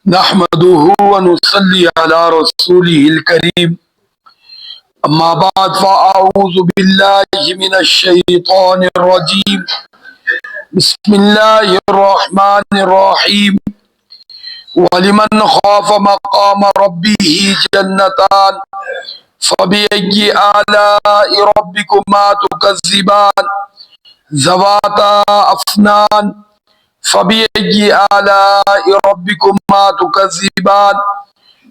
نحمده ونصلي على رسوله الكريم أما بعد فأعوذ بالله من الشيطان الرجيم بسم الله الرحمن الرحيم ولمن خاف مقام ربه جنتان فبأي آلاء ربكما تكذبان ذواتا أفنان فبأي آلاء ربكما تكذبان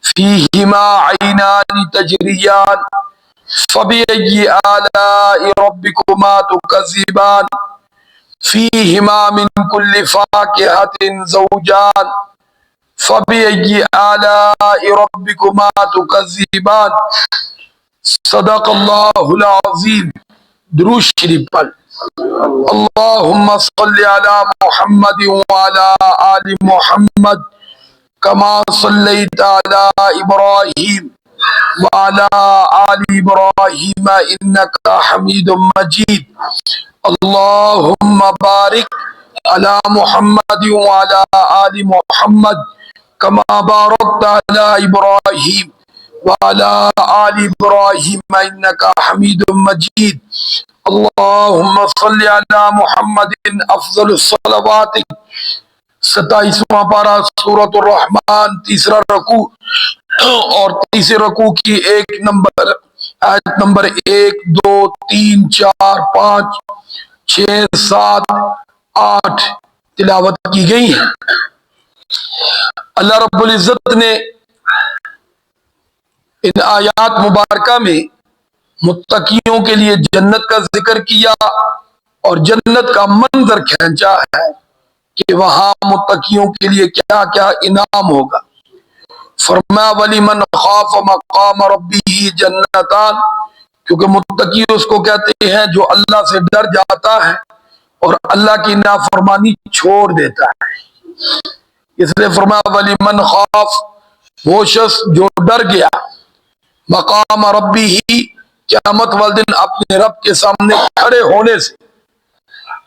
فيهما عينان تجريان فبأي آلاء ربكما تكذبان فيهما من كل فاكهة زوجان فبأي آلاء ربكما تكذبان صدق الله العظيم. درود شریف پڑھ. اللهم صل على محمد وعلى آل محمد كما صليت على إبراهيم وعلى آل إبراهيم إنك حميد مجيد. اللهم بارك على محمد وعلى آل محمد كما باركت على إبراهيم وعلى آل إبراهيم إنك حميد مجيد. اللهم صل على محمد افضل الصلوات. 27واں پارہ سورۃ الرحمن، تیسرا رکوع اور تیسرے رکوع کی آیت نمبر 1 2 3 4 5 6 7 8 تلاوت کی گئی ہے. اللہ رب العزت نے ان آیات مبارکہ میں متقیوں کے لیے جنت کا ذکر کیا اور جنت کا منظر کھینچا ہے کہ وہاں متقیوں کے لیے کیا کیا انعام ہوگا. فرمایا وَلِمَنْ خَافَ مَقَامَ رَبِّهِ جَنَّتَانِ، کیونکہ متقی اس کو کہتے ہیں جو اللہ سے ڈر جاتا ہے اور اللہ کی نافرمانی چھوڑ دیتا ہے. اس لیے فرمایا وَلِمَنْ خَافَ، وہ شخص جو ڈر گیا مقام ربی، قیامت والے دن اپنے رب کے سامنے کھڑے ہونے سے،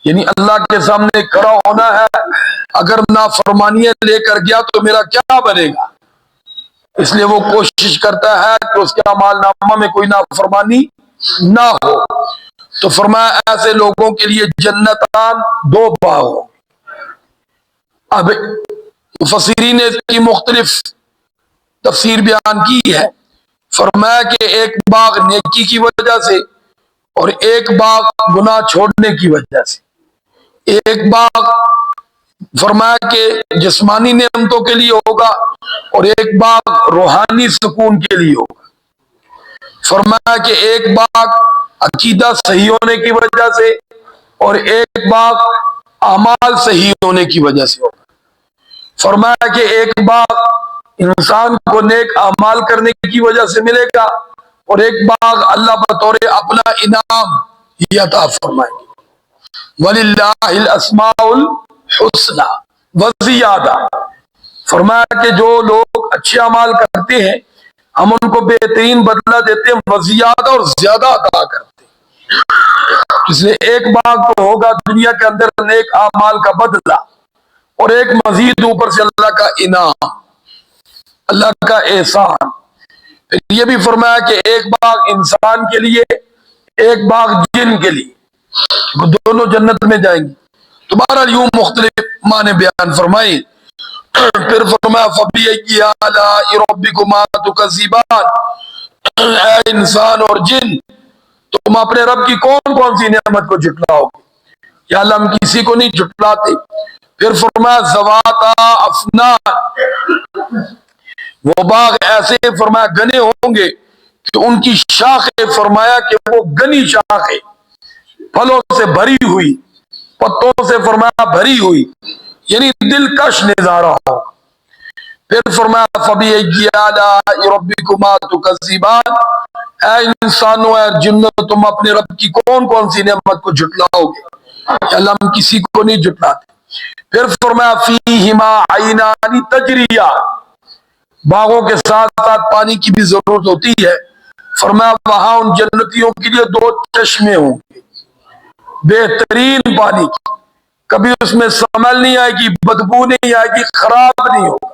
یعنی اللہ کے سامنے کھڑا ہونا ہے. اگر نافرمانیاں لے کر گیا تو میرا کیا بنے گا؟ اس لیے وہ کوشش کرتا ہے کہ اس کے اعمال نامہ میں کوئی نافرمانی نہ ہو. تو فرمایا ایسے لوگوں کے لیے جنتان، 2 باغ ہو. اب مفسرین نے اس کی مختلف تفسیر بیان کی ہے. فرمایا کہ ایک باغ نیکی کی وجہ سے اور ایک باغ گناہ چھوڑنے کی وجہ سے. ایک باغ فرمایا کہ جسمانی نعمتوں کے لیے ہوگا اور ایک باغ روحانی سکون کے لیے ہوگا. فرمایا کہ ایک باغ عقیدہ صحیح ہونے کی وجہ سے اور ایک باغ اعمال صحیح ہونے کی وجہ سے ہوگا. فرمایا کہ ایک باغ انسان کو نیک اعمال کرنے کی وجہ سے ملے گا اور ایک باغ اللہ بطور اپنا انعام یہ عطا فرمائے گا. وَلِلَّهِ الْأَسْمَاءُ الْحُسْنَى وَزِيَادَةٌ. فرمایا کہ جو لوگ اچھے اعمال کرتے ہیں ہم ان کو بہترین بدلہ دیتے ہیں، وزیادہ اور زیادہ عطا کرتے ہیں. اس لیے ایک باغ تو ہوگا دنیا کے اندر نیک اعمال کا بدلہ اور ایک مزید اوپر سے اللہ کا انعام، اللہ کا احسان. پھر یہ بھی فرمایا کہ ایک باغ انسان کے لیے، ایک باغ جن کے لیے، وہ دونوں جنت میں جائیں گے. تمہارا یوں مختلف معنی بیان فرمائے. پھر فرمایا فَبِأَيِّ آلَاءِ رَبِّكُمَا تُكَذِّبَانِ، اے انسان اور جن تم اپنے رب کی کون کون سی نعمت کو جھٹلاؤ گے؟ یا اللہ ہم کسی کو نہیں جھٹلاتے. پھر فرمایا ذواتا افنان، وہ باغ ایسے فرمایا گنے ہوں گے کہ ان کی شاخیں فرمایا کہ وہ گنی شاخیں، پھلوں سے بھری ہوئی، پتوں سے فرمایا بھری ہوئی، یعنی دلکش نظارہ ہو. پھر فرمایا فَبِأَيِّ آلَاءِ رَبِّكُمَا تُكَذِّبَانِ، اے انسانوں اے جنوں تم اپنے رب کی کون کون سی نعمت کو جھٹلاؤ گے؟ یا اللہ ہم کسی کو نہیں جھٹلاتے. پھر فرمایا فِيهِمَا عَيْنَانِ تَجْرِيَانِ، باغوں کے ساتھ ساتھ پانی کی بھی ضرورت ہوتی ہے. فرمایا وہاں ان جنتیوں کے لیے 2 چشمے ہوں گے بہترین پانی کی، کبھی اس میں سمیل نہیں آئے گی، بدبو نہیں آئے گی، خراب نہیں ہوگا.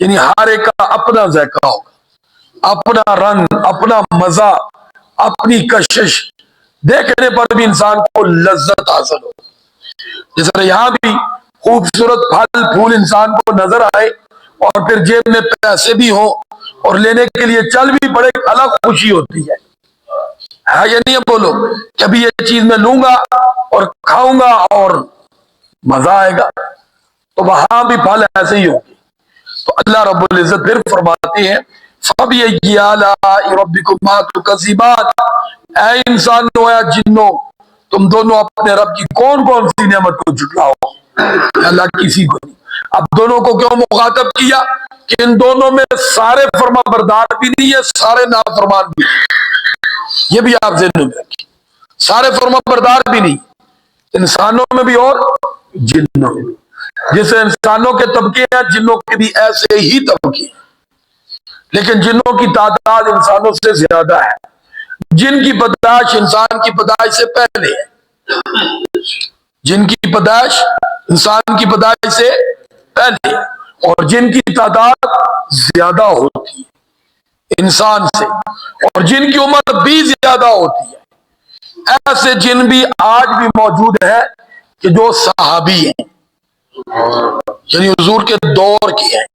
یعنی ہر ایک کا اپنا ذائقہ ہوگا، اپنا رنگ، اپنا مزہ، اپنی کشش، دیکھنے پر بھی انسان کو لذت حاصل ہو۔ جس طرح یہاں بھی خوبصورت پھل پھول انسان کو نظر آئے اور پھر جیب میں پیسے بھی ہوں اور لینے کے لیے چل بھی پڑے، الگ خوشی ہوتی ہے یا نہیں؟ بولو کہ ابھی یہ چیز میں لوں گا اور کھاؤں گا اور مزہ آئے گا، تو وہاں بھی پھل ایسے ہی ہوگی۔ تو اللہ رب العزت پھر فرماتے ہیں فَبِأَيِّ آلَاءِ رَبِّكُمَا تُكَذِّبَانِ، اے انسانوں اے جنوں، تم دونوں اپنے رب کی کون کون سی نعمت کو جھٹلاؤ؟ اللہ کسی کو نہیں۔ اب دونوں کو کیوں مخاطب کیا؟ کہ ان دونوں میں سارے فرما بردار بھی نہیں ہے، سارے نافرمان بھی نہیں، یہ بھی آپ ذہن میں رکھیں۔ سارے فرما بردار بھی نہیں، انسانوں میں بھی اور جنوں میں بھی۔ جیسے انسانوں کے طبقے ہیں، جنوں کے بھی ایسے ہی طبقے ہیں، لیکن جنوں کی تعداد انسانوں سے زیادہ ہے۔ جن کی پیدائش انسان کی پیدائش سے پہلے ہے، جن کی پیدائش انسان کی پیدائش سے پہلے، اور جن کی تعداد زیادہ ہوتی ہے انسان سے، اور جن کی عمر بھی زیادہ ہوتی ہے۔ ایسے جن بھی آج بھی موجود ہیں کہ جو صحابی ہیں، یعنی حضور کے دور کے ہیں،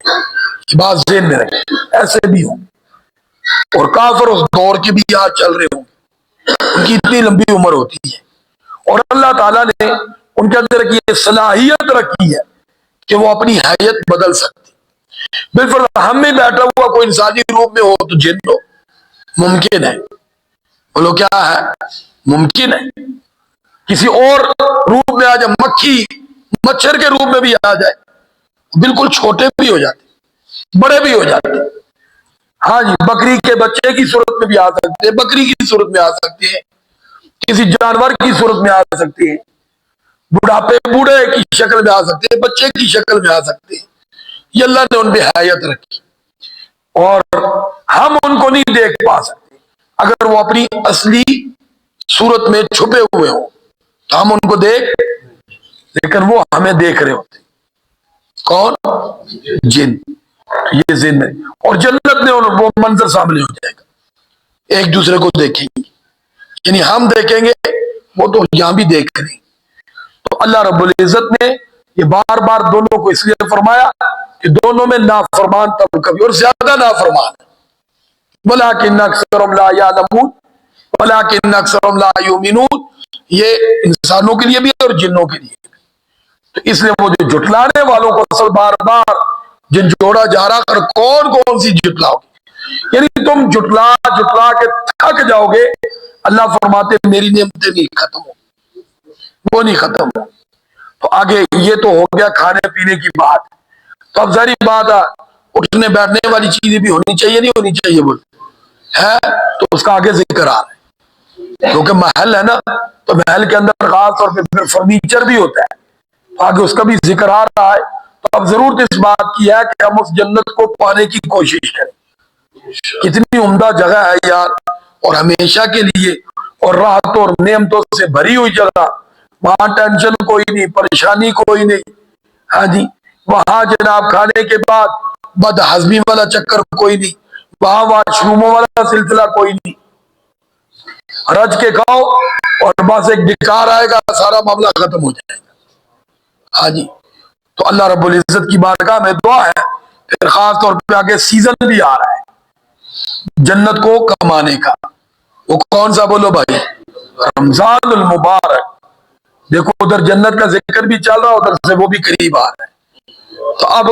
یہ بات ذہن میں رکھیں، ایسے بھی ہوں۔ اور کافر اس دور کے بھی آج چل رہے ہوں، ان کی اتنی لمبی عمر ہوتی ہے، اور اللہ تعالیٰ نے ان کے اندر کی یہ صلاحیت رکھی ہے کہ وہ اپنی حیت بدل سکتی۔ بالفرض ہم میں بیٹھا ہوا کوئی انسانی روپ میں ہو تو جن ہو، ممکن ہے؟ بولو کیا ہے؟ ممکن ہے۔ کسی اور روپ میں آ جائے، مکھی مچھر کے روپ میں بھی آ جائے، بالکل چھوٹے بھی ہو جاتے، بڑے بھی ہو جاتے۔ ہاں جی، بکری کے بچے کی صورت میں بھی آ سکتے ہیں، بکری کی صورت میں آ سکتے ہیں، کسی جانور کی صورت میں آ سکتے ہیں، بڑھاپے بوڑھے کی شکل میں آ سکتے ہیں، بچے کی شکل میں آ سکتے ہیں۔ یہ اللہ نے ان پہ حیات رکھی، اور ہم ان کو نہیں دیکھ پا سکتے۔ اگر وہ اپنی اصلی صورت میں چھپے ہوئے ہوں تو ہم ان کو دیکھ، لیکن وہ ہمیں دیکھ رہے ہوتے۔ کون؟ جن۔ یہ ذہن ہے، اور جنت میں وہ منظر سامنے ہو جائے گا، ایک دوسرے کو دیکھیں گے، یعنی ہم دیکھیں گے، وہ تو یہاں بھی دیکھ رہے ہیں۔ تو اللہ رب العزت نے یہ بار بار دونوں کو اس لیے فرمایا کہ دونوں میں نافرمان طبقہ بھی، اور زیادہ نافرمان ہے۔ وَلَٰكِنَّ أَكْثَرَهُمْ لَا يَعْلَمُونَ وَلَٰكِنَّ أَكْثَرَهُمْ لَا يُؤْمِنُونَ، یہ انسانوں کے لیے بھی اور جنوں کے لیے بھی۔ تو اس لیے وہ جو جھٹلانے والوں کو اصل بار بار جن جوڑا جا رہا کر کون کون سی جھٹلاؤ گے، یعنی تم جھٹلا جھٹلا کے تھک جاؤ گے۔ اللہ فرماتے میری نعمتیں نہیں ختم ہو، وہ نہیں ختم ہو۔ تو آگے یہ تو ہو گیا کھانے پینے کی بات، تو اب ظاہری بات ہے اٹھنے بیٹھنے والی چیزیں بھی ہونی چاہیے، نہیں ہونی چاہیے بول ہے، تو اس کا آگے ذکر آ رہا ہے، کیونکہ محل ہے نا، تو محل کے اندر خاص طور پہ پھر فرنیچر بھی ہوتا ہے، تو آگے اس کا بھی ذکر آ رہا ہے۔ تو اب ضرورت اس بات کی ہے کہ ہم اس جنت کو پانے کی کوشش کریں۔ کتنی عمدہ جگہ ہے یار، اور ہمیشہ کے لیے، اور راحتوں اور نعمتوں سے بھری ہوئی جگہ، وہاں ٹینشن کوئی نہیں، پریشانی کوئی نہیں۔ ہاں جی، وہاں جناب کھانے کے بعد بد ہضمی والا چکر کوئی نہیں، وہاں واش روموں والا سلسلہ کوئی نہیں، رج کے کھاؤ اور بس ایک ڈکار آئے گا، سارا معاملہ ختم ہو جائے گا۔ ہاں جی، تو اللہ رب العزت کی بارگاہ میں دعا ہے، پھر خاص طور پہ آگے سیزن بھی آ رہا ہے جنت کو کمانے کا۔ وہ کون سا بولو بھائی؟ رمضان المبارک۔ دیکھو ادھر جنت کا ذکر بھی چل رہا، ادھر سے وہ بھی قریب آ رہا ہے۔ تو اب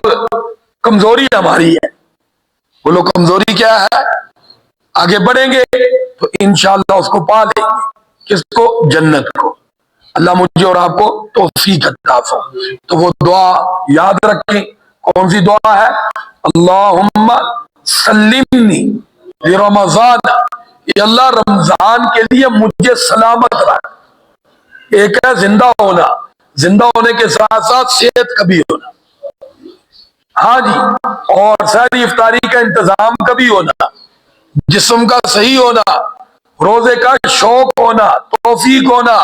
کمزوری ہماری ہے، بولو کمزوری کیا ہے؟ آگے بڑھیں گے تو انشاءاللہ اس کو پا لیں گے، کس کو؟ جنت کو۔ اللہ مجھے اور آپ کو توفیق عطا فرمائے۔ تو وہ دعا یاد رکھیں، کون سی دعا ہے؟ اللہم سلمنی رمضان، یا اللہ رمضان کے لیے مجھے سلامت رکھ۔ ایک ہے زندہ ہونا، زندہ ہونے کے ساتھ ساتھ صحت کا بھی ہونا، ہاں جی، اور سحری افطاری کا انتظام کا بھی ہونا، جسم کا صحیح ہونا، روزے کا شوق ہونا، توفیق ہونا،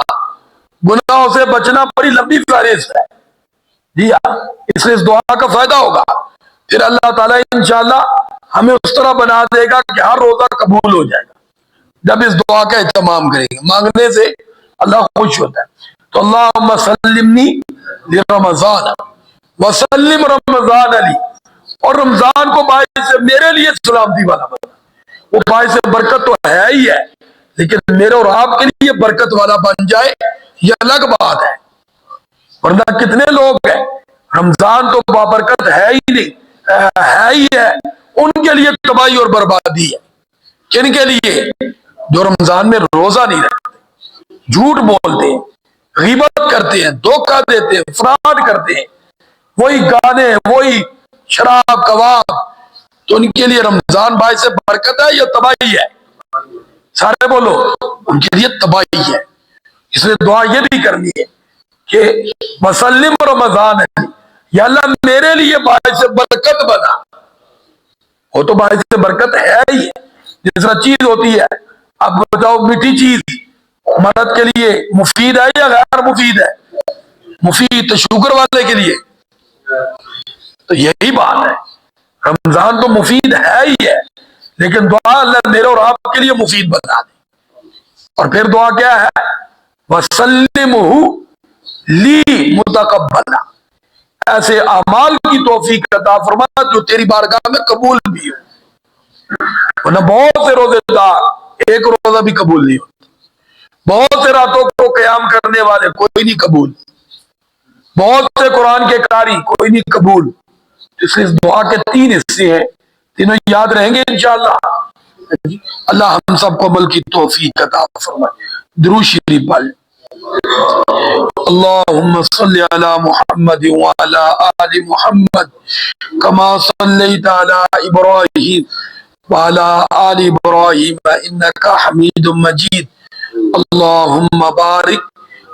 گناہوں سے بچنا بڑی لمبی فہرست ہے۔ جی ہاں، اس لیے اس دعا کا فائدہ ہوگا پھر اللہ تعالیٰ انشاءاللہ ہمیں اس طرح بنا دے گا کہ ہر روزہ قبول ہو جائے گا جب اس دعا کا اہتمام کریں گے. مانگنے سے اللہ خوش ہوتا ہے. تو اللہم سلمنی لرمضان وسلم رمضان علی، اور رمضان کو باعث میرے لیے سلامتی والا بنا. وہ باعث برکت تو ہے ہی ہے، لیکن میرے اور آپ کے لیے برکت والا بن جائے یہ الگ بات ہے. ورنہ کتنے لوگ ہیں رمضان تو بابرکت ہے ہی نہیں، ہے ہی ہے، ان کے لیے تباہی اور بربادی ہے. کن کے لیے؟ جو رمضان میں روزہ نہیں رکھتے، جھوٹ بولتے ہیں، غیبت کرتے ہیں، دھوکہ دیتے ہیں، فراڈ کرتے ہیں، وہی گانے، وہی شراب کباب. تو ان کے لیے رمضان باعث برکت ہے یا تباہی ہے؟ سارے بولو. ان کے لیے تباہی ہے. اس لیے دعا یہ بھی کرنی ہے کہ وسلم رمضان علی، یا اللہ میرے لیے باعث برکت بنا. وہ تو باعث برکت ہے ہی ہے. جس طرح چیز ہوتی ہے، اب بتاؤ میٹھی چیز مرد کے لیے مفید ہے یا غیر مفید ہے؟ مفید. تو شوگر والے کے لیے تو یہی بات ہے، رمضان تو مفید ہے ہی ہے، لیکن دعا اللہ میرے اور آپ کے لیے مفید بنا دے. اور پھر دعا کیا ہے؟ وَسَلِّمْهُ لِي مُتَقَبَّلًا، ایسے اعمال کی توفیق عطا فرما جو تیری بارگاہ میں قبول بھی ہو. ورنہ بہت سے روزے دار ایک روزہ بھی قبول نہیں ہوتا، بہت سے راتوں کو قیام کرنے والے کوئی نہیں قبول، بہت سے قرآن کے قاری کوئی نہیں قبول. اس لیے اس دعا کے 3 حصے ہیں، تینوں یاد رہیں گے انشاءاللہ. اللہ ہم سب کو عمل کی توفیق عطا فرمائے. درود شریف پڑھ. اللهم صل على محمد وعلى آل محمد كما صليت على إبراهيم وعلى آل إبراهيم إنك حميد مجيد. اللهم بارك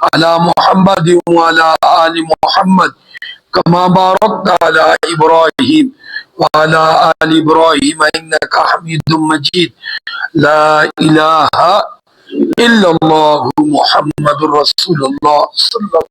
على محمد وعلى آل محمد كما باركت على إبراهيم وعلى آل إبراهيم إنك حميد مجيد. لا إله إلا الله محمد رسول الله صلى الله عليه وسلم.